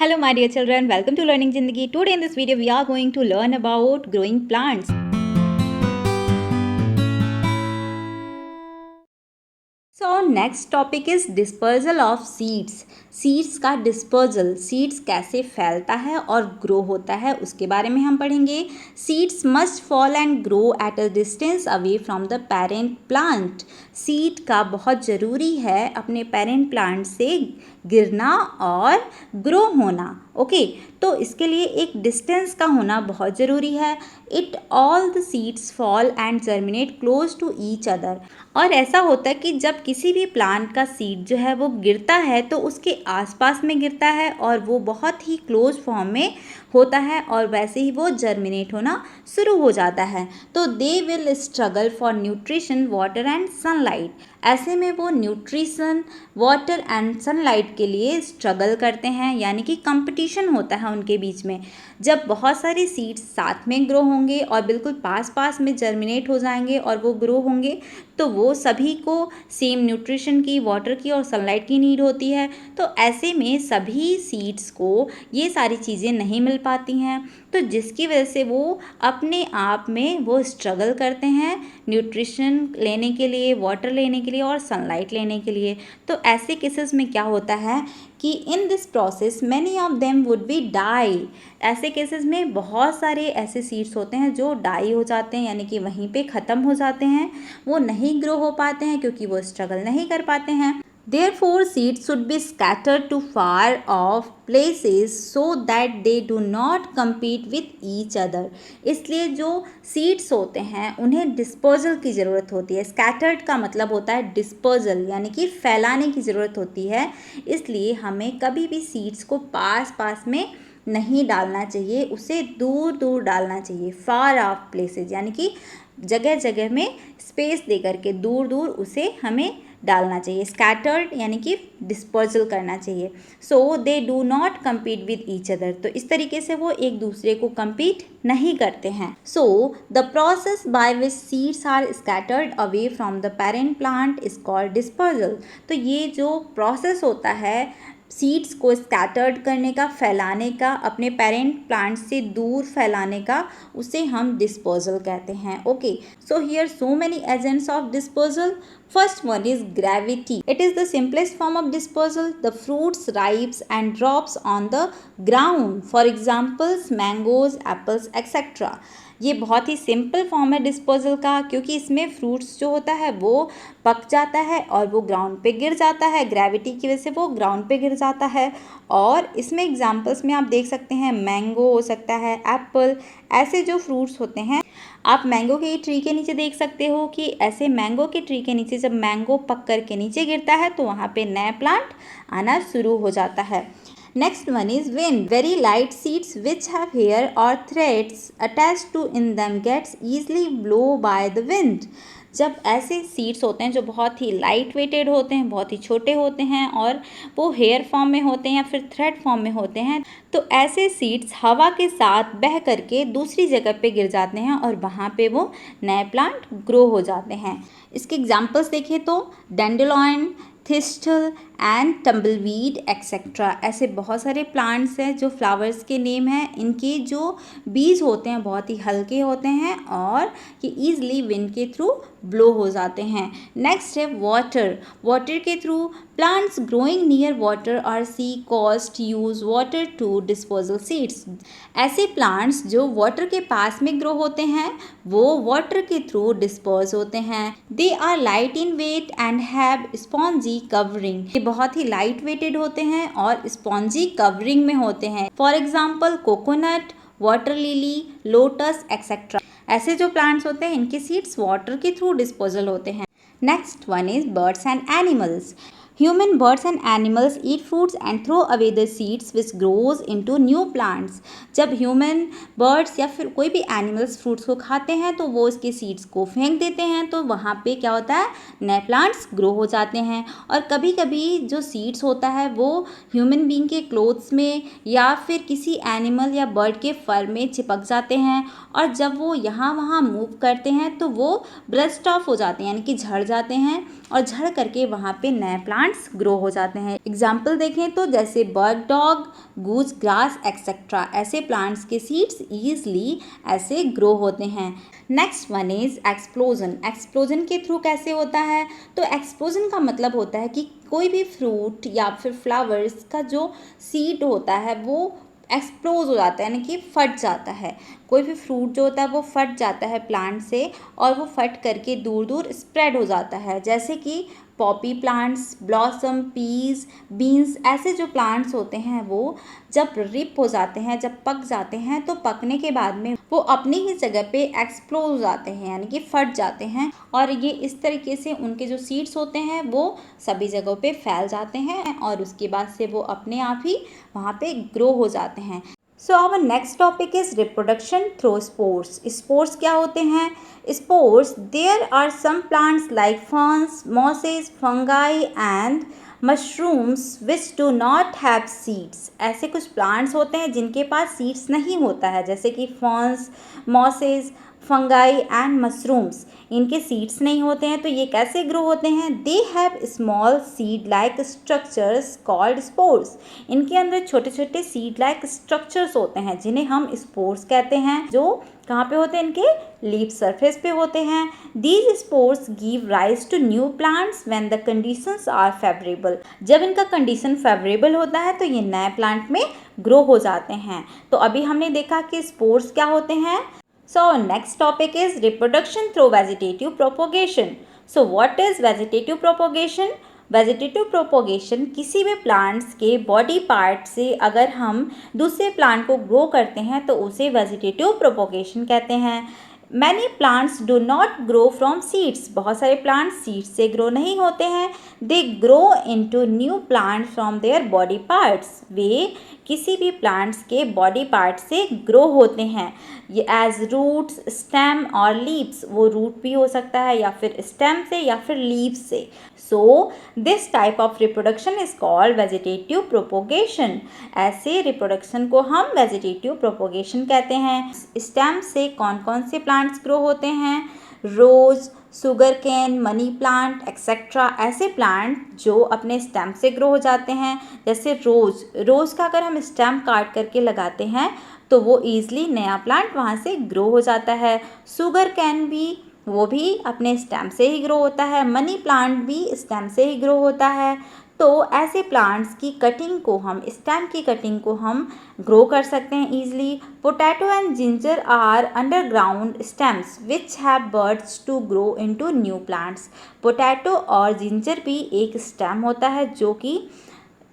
Hello my dear children, welcome to Learning Zindagi. Today in this video we are going to learn about growing plants. So next topic is dispersal of seeds. Seeds का dispersal, seeds कैसे फैलता है और grow होता है उसके बारे में हम पढ़ेंगे. Seeds must fall and grow at a distance away from the parent plant. Seed का बहुत ज़रूरी है अपने पेरेंट प्लांट से गिरना और ग्रो होना. ओके, तो इसके लिए एक डिस्टेंस का होना बहुत ज़रूरी है. It all the seeds fall and germinate close to each other. और ऐसा होता है कि जब किसी भी प्लांट का सीड जो है वो गिरता है तो उसके आसपास में गिरता है और वो बहुत ही क्लोज फॉर्म में होता है और वैसे ही वो जर्मिनेट होना शुरू हो जाता है. तो they will struggle for nutrition, water and sunlight. ऐसे में वो न्यूट्रिशन, वाटर एंड सनलाइट के लिए स्ट्रगल करते हैं, यानी कि कंपटीशन होता है उनके बीच में. जब बहुत सारे सीड्स साथ में ग्रो होंगे और बिल्कुल पास पास में जर्मिनेट हो जाएंगे और वो ग्रो होंगे तो वो सभी को सेम न्यूट्रिशन की, वाटर की और सनलाइट की नीड होती है. तो ऐसे में सभी सीड्स को ये सारी चीज़ें नहीं मिल पाती हैं, तो जिसकी वजह से वो अपने आप में वो स्ट्रगल करते हैं न्यूट्रिशन लेने के लिए, वाटर लेने के लिए और सनलाइट लेने के लिए. तो ऐसे केसेस में क्या होता है कि in this process many of them would be die. ऐसे केसेस में बहुत सारे ऐसे सीड्स होते हैं जो डाई हो जाते हैं, यानी कि वहीं पे ख़त्म हो जाते हैं, वो नहीं ग्रो हो पाते हैं क्योंकि वो स्ट्रगल नहीं कर पाते हैं. Therefore, seeds should be scattered to far off places so that they do not compete with each other. इसलिए जो सीड्स होते हैं उन्हें डिस्पर्जल की ज़रूरत होती है. स्कैटर्ड का मतलब होता है डिस्पर्जल, यानी कि फैलाने की ज़रूरत होती है. इसलिए हमें कभी भी सीड्स को पास पास में नहीं डालना चाहिए, उसे दूर दूर डालना चाहिए. फार ऑफ प्लेसेस यानी कि जगह जगह में स्पेस दे करके दूर दूर उसे हमें डालना चाहिए. स्कैटर्ड यानी कि डिस्पर्जल करना चाहिए. So they do not compete with each other. तो इस तरीके से वो एक दूसरे को कम्पीट नहीं करते हैं. So the process by which seeds are scattered away from the parent plant is called dispersal. तो ये जो प्रोसेस होता है सीड्स को स्कैटर्ड करने का, फैलाने का, अपने पेरेंट प्लांट से दूर फैलाने का, उसे हम डिस्पर्जल कहते हैं. Okay, so here so many agents of dispersal. First one is gravity. It is the simplest form of dispersal. The fruits ripes and drops on the ground. For examples, mangoes, apples, etc. ये बहुत ही simple form है disposal का, क्योंकि इसमें fruits जो होता है वो पक जाता है और वो ग्राउंड पे गिर जाता है. ग्रेविटी की वजह से वो ग्राउंड पे गिर जाता है. और इसमें एग्जांपल्स में आप देख सकते हैं मैंगो हो सकता है, एप्पल, ऐसे जो फ्रूट्स होते हैं. आप मैंगो के ट्री के नीचे देख सकते हो कि ऐसे मैंगो के ट्री के नीचे जब मैंगो पक कर के नीचे गिरता है तो वहाँ पे नया प्लांट आना शुरू हो जाता है. Next one is wind. Very light seeds which have hair or threads attached to in them gets easily blow by the wind. जब ऐसे सीड्स होते हैं जो बहुत ही लाइट वेटेड होते हैं, बहुत ही छोटे होते हैं और वो हेयर फॉर्म में होते हैं या फिर थ्रेड फॉर्म में होते हैं, तो ऐसे सीड्स हवा के साथ बह करके दूसरी जगह पे गिर जाते हैं और वहाँ पे वो नए प्लांट ग्रो हो जाते हैं. इसके एग्जांपल्स देखें तो dandelion, thistle and tumbleweed etcetera. ऐसे बहुत सारे प्लांट्स हैं जो फ्लावर्स के नेम हैं. इनके जो बीज होते हैं बहुत ही हल्के होते हैं और ये ईजिली विंड के थ्रू ब्लो हो जाते हैं. नेक्स्ट है वाटर. वाटर के through plants growing near water और sea coast use water to disposal seeds. ऐसे प्लांट्स जो वाटर के पास में ग्रो होते हैं वो वाटर के थ्रू डिस्पोज होते हैं. They are light in weight and have spongy covering. ये बहुत ही लाइट वेटेड होते हैं और स्पॉन्जी कवरिंग में होते हैं. For example coconut, water lily, lotus etcetera. ऐसे जो प्लांट्स होते हैं इनके सीड्स वाटर के थ्रू डिस्पोजल होते हैं. Next one is birds and animals. Human, birds and animals eat fruits and throw away the seeds which grows into new plants. जब human, birds या फिर कोई भी एनिमल्स फ्रूट्स को खाते हैं तो वो इसके सीड्स को फेंक देते हैं, तो वहाँ पे क्या होता है, नए प्लांट्स ग्रो हो जाते हैं. और कभी कभी जो सीड्स होता है वो ह्यूमन बीइंग के क्लोथ्स में या फिर किसी एनिमल या बर्ड के फर में चिपक जाते हैं और जब वो यहाँ वहाँ मूव करते हैं तो वो ब्रस्ट ऑफ हो जाते हैं, यानी कि झड़ जाते हैं और झड़ करके वहाँ पे नए प्लांट प्लांट्स ग्रो हो जाते हैं। एग्जाम्पल देखें तो जैसे बर्ड डॉग, गूज ग्रास एक्सेट्रा, ऐसे प्लांट्स के सीड्स ईजिली ऐसे ग्रो होते हैं। Next one is explosion. Explosion के थ्रू कैसे होता है? तो एक्सप्लोजन का मतलब होता है कि कोई भी फ्रूट या फिर फ्लावर्स का जो सीड होता है वो एक्सप्लोज हो जाता है, यानी कि फट जाता है। कोई भी फ्रूट जो होता है वो फट जाता है प्लांट से, और वो फट करके दूर दूर स्प्रेड हो जाता है। जैसे कि poppy plants, blossom, peas, beans, ऐसे जो प्लांट्स होते हैं वो जब रिप हो जाते हैं, जब पक जाते हैं, तो पकने के बाद में वो अपनी ही जगह पे एक्सप्लोज हो जाते हैं, यानी कि फट जाते हैं। और ये इस तरीके से उनके जो सीड्स होते हैं वो सभी जगहों पे फैल जाते हैं, और उसके बाद से वो अपने आप ही वहाँ पे ग्रो हो जाते हैं। So our next topic is reproduction through spores. Spores क्या होते हैं? Spores, there are some plants like ferns, mosses, fungi and mushrooms which do not have seeds. ऐसे कुछ प्लांट्स होते हैं जिनके पास सीड्स नहीं होता है, जैसे कि ferns, mosses, fungi and mushrooms, इनके सीड्स नहीं होते हैं। तो ये कैसे ग्रो होते हैं? They have small seed like structures called spores. इनके अंदर छोटे छोटे सीड लाइक स्ट्रक्चर्स होते हैं जिन्हें हम स्पोर्स कहते हैं, जो कहाँ पे होते हैं? इनके लीफ सरफेस पे होते हैं। These spores give rise to new plants when the conditions are favourable. जब इनका कंडीशन फेवरेबल होता है तो ये नए प्लांट में ग्रो हो जाते हैं। तो अभी हमने देखा कि स्पोर्स क्या होते हैं। So next topic is reproduction through vegetative propagation. So what is vegetative propagation? Vegetative propagation किसी भी प्लांट्स के बॉडी पार्ट से अगर हम दूसरे प्लांट को ग्रो करते हैं तो उसे वेजिटेटिव प्रोपोगेशन कहते हैं। Many plants do not grow from seeds. बहुत सारे प्लांट्स सीड्स से ग्रो नहीं होते हैं। They grow into new plant from their body parts. वे किसी भी प्लांट्स के बॉडी पार्ट से ग्रो होते हैं, ये एज रूट्स, स्टेम और लीव्स। वो रूट भी हो सकता है या फिर स्टेम से या फिर लीव्स से। So this type of reproduction is called vegetative propagation. ऐसे रिप्रोडक्शन को हम वेजिटेटिव प्रोपोगेशन कहते हैं। स्टेम से कौन कौन से प्लांट्स ग्रो होते हैं? Rose, sugar cane, money plant etcetera, ऐसे प्लांट जो अपने स्टेम से ग्रो हो जाते हैं। जैसे रोज़ का अगर हम स्टेम काट करके लगाते हैं तो वो ईजिली नया प्लांट वहाँ से ग्रो हो जाता है। सुगर कैन भी, वो भी अपने स्टेम से ही ग्रो होता है। मनी प्लांट भी स्टेम से ही ग्रो होता है। तो ऐसे प्लांट्स की कटिंग को हम, स्टेम की कटिंग को हम ग्रो कर सकते हैं easily. Potato and ginger are underground stems which have buds to grow into new plants. Potato और जिंजर भी एक स्टेम होता है जो कि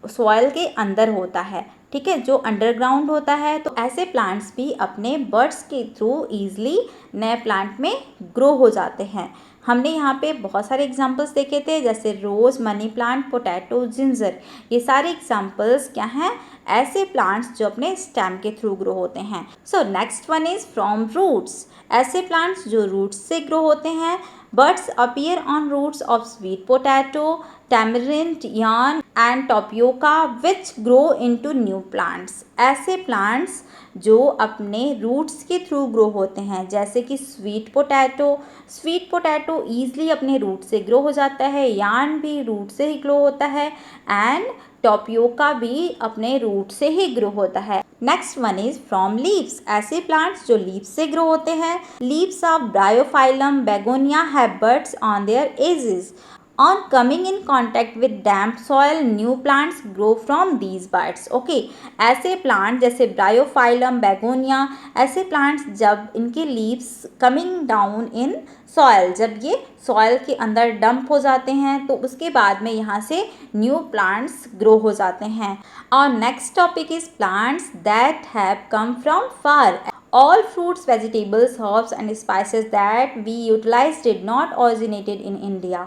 सॉइल के अंदर होता है, ठीक है, जो अंडरग्राउंड होता है। तो ऐसे प्लांट्स भी अपने बर्ड्स के थ्रू ईजिली नए प्लांट में ग्रो हो जाते हैं। हमने यहाँ पे बहुत सारे एग्जाम्पल्स देखे थे, जैसे रोज़, मनी प्लांट, पोटैटो, जिंजर। ये सारे एग्जाम्पल्स क्या हैं? ऐसे प्लांट्स जो अपने स्टेम के थ्रू ग्रो होते हैं। So next one is from roots. ऐसे प्लांट्स जो रूट्स से ग्रो होते हैं। Buds appear on roots of sweet potato, tamarind, yam and tapioca which grow into new plants. ऐसे प्लांट्स जो अपने रूट्स के थ्रू ग्रो होते हैं, जैसे कि स्वीट पोटैटो ईजिली अपने रूट से ग्रो हो जाता है। यार्न भी रूट से ही ग्रो होता है, एंड टोपियोका भी अपने रूट से ही ग्रो होता है। Next one is from leaves. ऐसे प्लांट्स जो लीव्स से ग्रो होते हैं। Leaves of Bryophyllum begonia have buds on their edges. On coming in contact with damp soil, new plants grow from these buds. Okay, ऐसे plant जैसे Bryophyllum, begonia, ऐसे plants जब इनके leaves coming down in soil, जब ये soil के अंदर dump हो जाते हैं तो उसके बाद में यहाँ से न्यू प्लांट्स ग्रो हो जाते हैं। और next topic is plants that have come from far. All fruits, vegetables, herbs and spices that we utilize did not originated in India.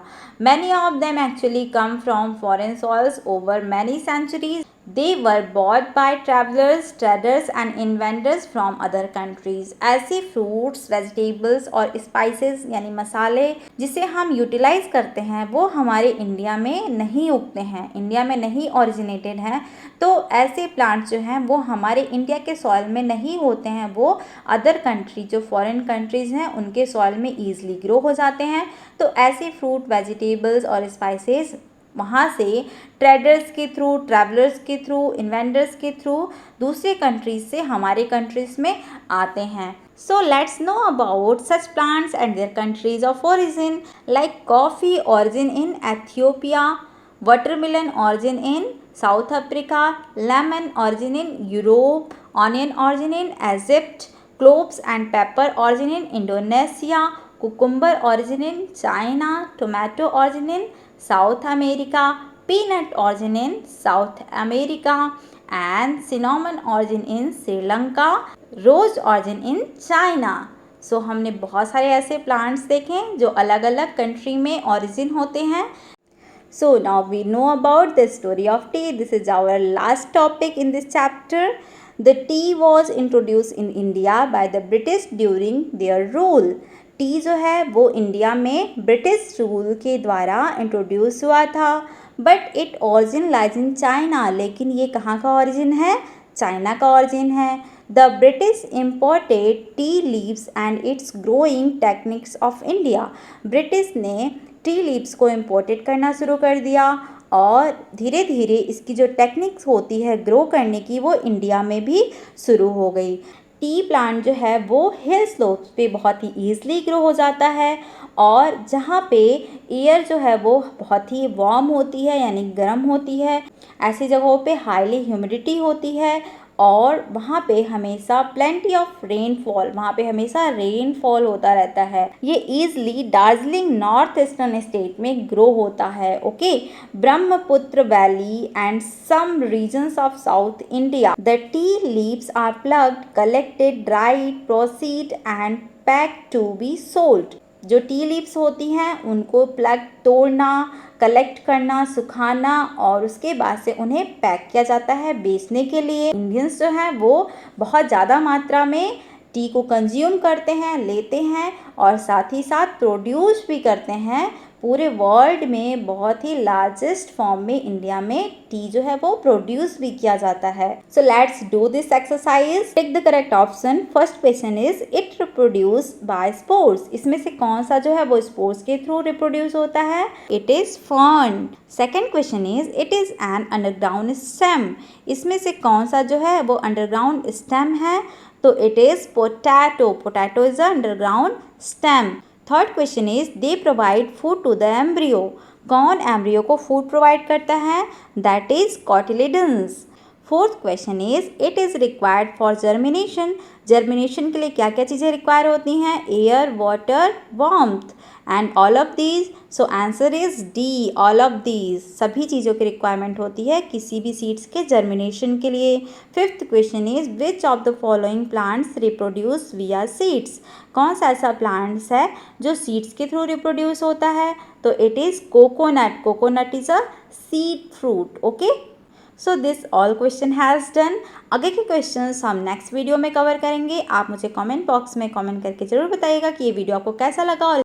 Many of them actually come from foreign soils over many centuries. They were bought by travelers, traders and inventors from other countries. ऐसे fruits, vegetables और spices यानी मसाले जिसे हम utilise करते हैं वो हमारे इंडिया में नहीं उगते हैं, इंडिया में नहीं ओरिजिनेटेड हैं। तो ऐसे प्लांट्स जो हैं वो हमारे इंडिया के सॉइल में नहीं होते हैं, वो अदर कंट्री जो फॉरेन कंट्रीज़ हैं उनके सॉइल में ईजिली ग्रो हो जाते हैं। तो ऐसे फ्रूट, वेजिटेबल्स और स्पाइसेस वहाँ से ट्रेडर्स के थ्रू, ट्रैवलर्स के थ्रू, इन्वेंटर्स के थ्रू दूसरे कंट्रीज से हमारे कंट्रीज में आते हैं. So let's know about such plants and their countries of origin, like coffee origin in Ethiopia, watermelon origin in South Africa, lemon origin in Europe, onion origin in Egypt, cloves and pepper origin in Indonesia, cucumber origin in China, tomato origin in South America, peanut origin in South America, and cinnamon origin in Sri Lanka, rose origin in China. So हमने बहुत सारे ऐसे plants देखे जो अलग अलग country में origin होते हैं. So now we know about the story of tea. This is our last topic in this chapter. The tea was introduce in India by the British during their rule. Tea जो है वो India में British rule के द्वारा introduce हुआ था. But it origin lies in China. लेकिन ये कहाँ का ऑरिजिन है? चाइना का ऑरिजिन है. The British imported tea leaves and its growing techniques of India. British ने टी लीव्स को इम्पोर्टेड करना शुरू कर दिया और धीरे धीरे इसकी जो टेक्निक्स होती है ग्रो करने की वो इंडिया में भी शुरू हो गई. टी प्लांट जो है वो हिल स्लोप्स पे बहुत ही ईजिली ग्रो हो जाता है और जहाँ पे एयर जो है वो बहुत ही वार्म होती है यानी गर्म होती है, ऐसी जगहों पे हाईली ह्यूमिडिटी होती है और वहाँ पे हमेशा प्लेंटी ऑफ रेनफॉल, वहाँ पे हमेशा रेनफॉल होता रहता है. ये easily Darjeeling north eastern state में ग्रो होता है. Okay, Brahmaputra valley and some regions of south India. The tea leaves are plucked, collected, dried, processed and pack to be sold. जो टी लीव्स होती हैं उनको प्लग, तोड़ना, कलेक्ट करना, सुखाना और उसके बाद से उन्हें पैक किया जाता है बेचने के लिए. इंडियंस जो हैं वो बहुत ज़्यादा मात्रा में टी को कंज्यूम करते हैं, लेते हैं और साथ ही साथ प्रोड्यूस भी करते हैं. पूरे वर्ल्ड में बहुत ही लार्जेस्ट फॉर्म में इंडिया में टी जो है वो प्रोड्यूस भी किया जाता है. So let's do this exercise. Tick the correct option. First question is it reproduce by spores. इसमें से कौन सा जो है वो स्पोर्स के थ्रू रिप्रोड्यूस होता है? It is fern. Second question is it is an underground stem. इसमें से कौन सा जो है वो अंडरग्राउंड स्टेम है? तो it is potato. Potato is a underground stem. Third question is they provide food to the embryo. कौन एम्ब्रियो को फूड प्रोवाइड करता है? That is cotyledons. Fourth question is it is required for germination. Germination के लिए क्या क्या चीज़ें require होती हैं? Air, water, warmth and all of these. So answer is D, all of these. सभी चीज़ों की रिक्वायरमेंट होती है किसी भी सीड्स के जर्मिनेशन के लिए. Fifth question is which of the following plants reproduce विया सीड्स. कौन सा ऐसा प्लांट्स है जो सीड्स के थ्रू रिप्रोड्यूस होता है? तो it is coconut. Coconut is a seed fruit. Okay, so this all question has done. आगे के क्वेश्चंस हम नेक्स्ट वीडियो में कवर करेंगे. आप मुझे कमेंट बॉक्स में कमेंट करके ज़रूर बताइएगा कि ये वीडियो आपको कैसा लगा और